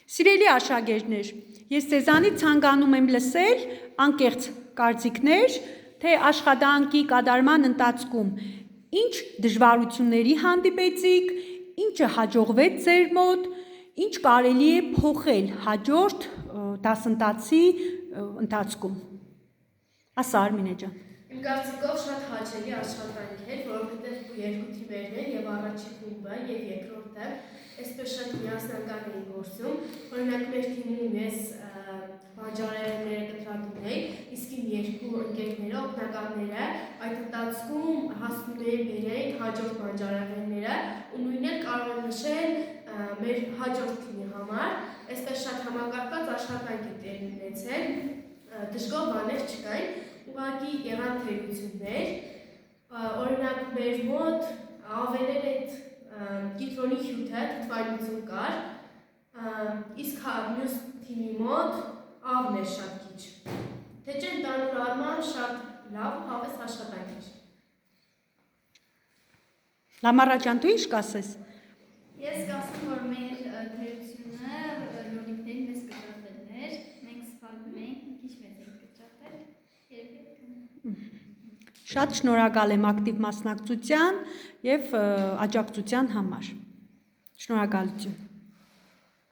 Սիրելի աշակերտներ, ես ձեզանից ցանկանում եմ լսել անկեղծ կարծիքներ, թե աշխատանքի կատարման ընթացքում ինչ դժվարությունների հանդիպեցիք, ինչը հաջողվեց ձեր մոտ, ինչ կարելի է փոխել հաջորդ դասընթացի ընթացքում։ Ասա Արմինե ջան։ Իմ կարծիքով շատ հաճելի աշխատանք էր, որովհետև երկու թիմերն են եւ առաջին խումբը եւ երկրորդը այսպես շատ միասնական էին գործում, օրինակ մեր թիմում ես բանջարեղենները կտրատում էի, իսկ իմ երկու ընկերները, օգնականները այդ ընթացքում հասնում էին բերեին հաջորդ բանջարեղենները ու նույնն էլ կարող եմ նշել մեր հաջորդ թիմի համար, այսպես շատ համակարգված աշխատանք է տեղի ունեցել, դժգոհ բաներ չկային, ուղղակի եղան թերություններ, օրինակ մեր մոտ ավերել այդ կիտրոնի հյութը թթվայնություն կար, իսկ մյուս թիմի մոտ ավն էր շատ քիչ, թե չէ ընդհանուր առմամբ շատ լավ հավես աշխատանք էր։ Լամարա ջան, դու ինչ կասես։ Ես կասեմ, որ մեր թերությունը լոլիկների մեզ կտրատելն էր, մենք սպառնում էինք, մի քիչ մեզ ենք կտրատել, Շատ շնորհակալ եմ ակտիվ մասնակցության եւ աջակցության համար։ Շնորհակալություն։